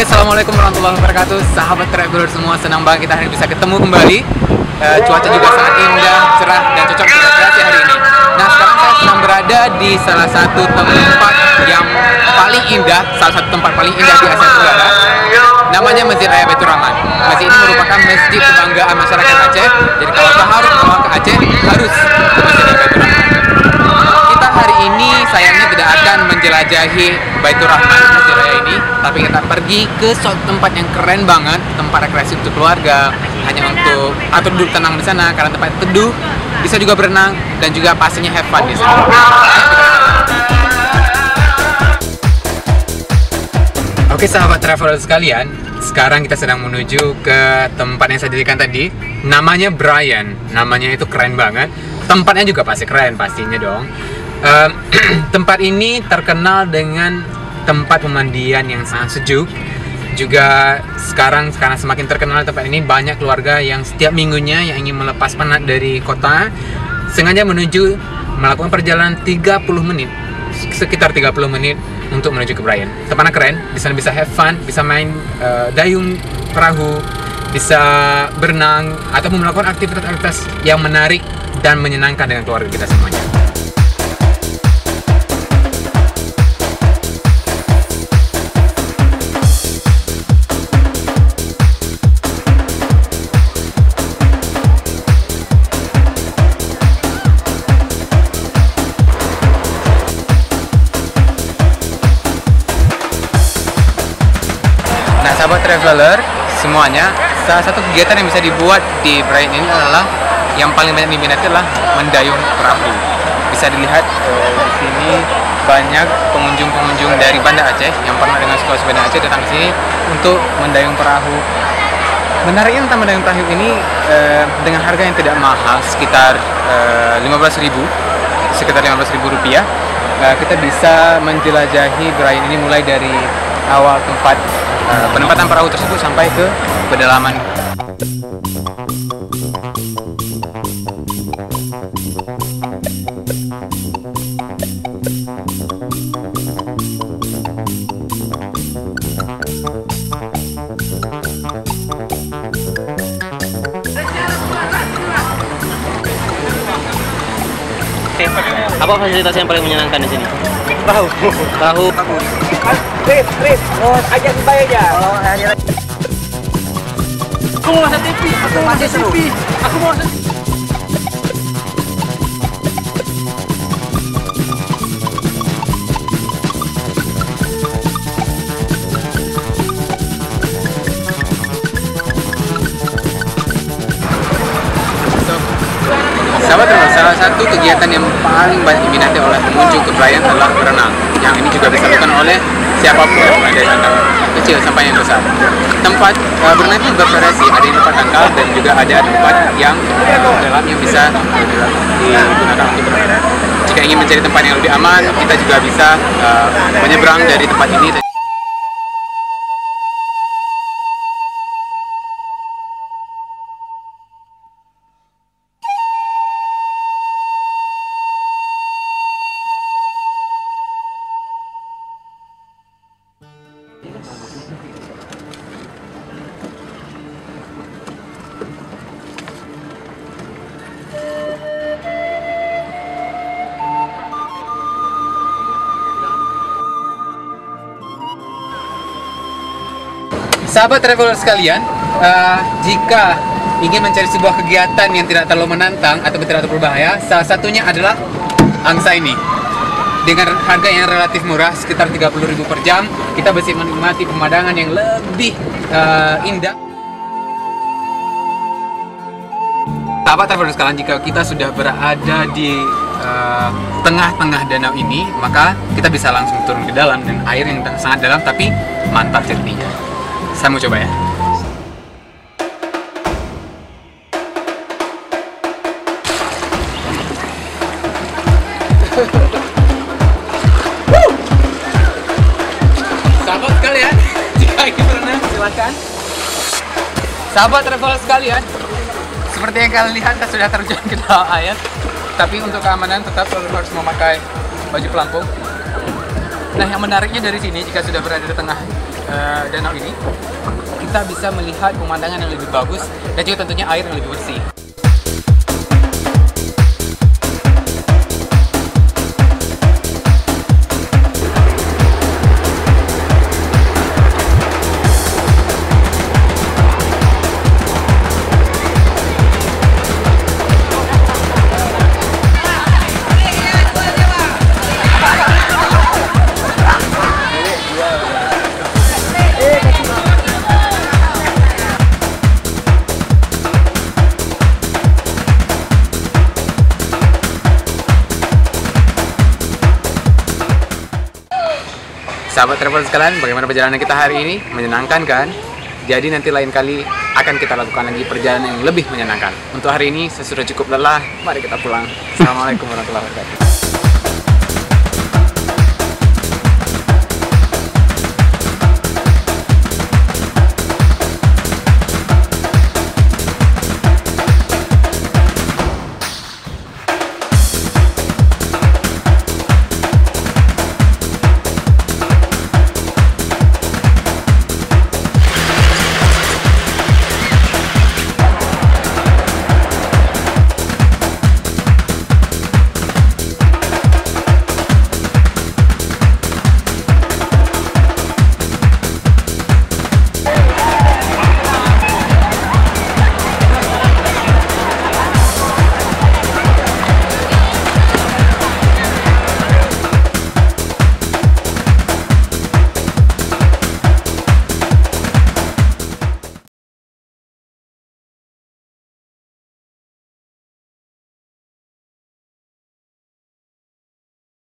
Oke, assalamualaikum warahmatullahi wabarakatuh, sahabat traveler semua. Senang banget kita hari ini bisa ketemu kembali. Cuaca juga sangat indah, cerah, dan cocok untuk rekreasi hari ini. Nah, sekarang saya sedang berada di salah satu tempat yang paling indah, salah satu tempat paling indah di Asia Tenggara. Namanya Masjid Raya Baitur Rahman. Masjid ini merupakan masjid kebanggaan masyarakat Aceh. Jadi kalau harus pulang ke Aceh, harus ke Masjid Raya Baitur Rahman. Kita hari ini sayangnya tidak akan menjelajahi Baitur Rahman, Masjid Raya ini, tapi kita pergi ke suatu tempat yang keren banget, tempat rekreasi untuk keluarga, hanya untuk atau duduk tenang di sana karena tempat teduh, bisa juga berenang dan juga pastinya have fun di sana. Oke sahabat traveler sekalian, sekarang kita sedang menuju ke tempat yang saya dirikan tadi. Namanya Brian, namanya itu keren banget. Tempatnya juga pasti keren pastinya dong. Tempat ini terkenal dengan tempat pemandian yang sangat sejuk. Juga sekarang karena semakin terkenal tempat ini, banyak keluarga yang setiap minggunya yang ingin melepas penat dari kota sengaja melakukan perjalanan 30 menit, sekitar 30 menit untuk menuju ke Brian. Tempatnya keren, di sana bisa have fun, bisa main dayung perahu, bisa berenang atau melakukan aktivitas-aktivitas yang menarik dan menyenangkan dengan keluarga kita semuanya. Sahabat traveler semuanya, salah satu kegiatan yang bisa dibuat di Brian ini adalah yang paling banyak diminati adalah mendayung perahu. Bisa dilihat di sini banyak pengunjung-pengunjung dari Banda Aceh yang pernah dengan sekolah Banda Aceh datang ke sini untuk mendayung perahu. Menariknya tentang mendayung perahu ini dengan harga yang tidak mahal, sekitar 15.000, sekitar 15.000 rupiah. Kita bisa menjelajahi Brian ini mulai dari awal tempat penempatan perahu tersebut sampai ke pedalaman. Apa fasilitas yang paling menyenangkan di sini? Perahu. Trip. Oh, ajak bayarnya. Oh, hanya. Aku mau masuk TV. Aku mau masuk. Salah satu kegiatan yang paling banyak diminati oleh pengunjung ke Brian adalah berenang. Yang ini juga bisa dilakukan oleh siapapun, dari anak kecil sampai yang besar. Tempat berenang itu bervariasi, ada di tempat dangkal dan juga ada tempat yang dalam yang bisa digunakan untuk berenang. Jika ingin mencari tempat yang lebih aman, kita juga bisa menyeberang dari tempat ini. Sahabat traveler sekalian, jika ingin mencari sebuah kegiatan yang tidak terlalu menantang atau tidak terlalu berbahaya, salah satunya adalah angsa ini. Dengan harga yang relatif murah, sekitar 30.000 per jam, kita bisa menikmati pemandangan yang lebih indah. Sahabat traveler sekalian, jika kita sudah berada di tengah-tengah danau ini, maka kita bisa langsung turun ke dalam dan air yang sangat dalam tapi mantap jernihnya. Saya mau coba ya. Sahabat sekalian, jika ingin berenang silakan. Sahabat traveler sekalian, seperti yang kalian lihat, saya sudah terjun ke dalam air. Tapi untuk keamanan tetap harus memakai baju pelampung. Nah, yang menariknya dari sini, jika sudah berada di tengah danau ini, kita bisa melihat pemandangan yang lebih bagus dan juga tentunya air yang lebih bersih. Sahabat travel sekalian, bagaimana perjalanan kita hari ini? Menyenangkan kan? Jadi nanti lain kali akan kita lakukan lagi perjalanan yang lebih menyenangkan. Untuk hari ini saya sudah cukup lelah, mari kita pulang. Assalamualaikum warahmatullahi wabarakatuh.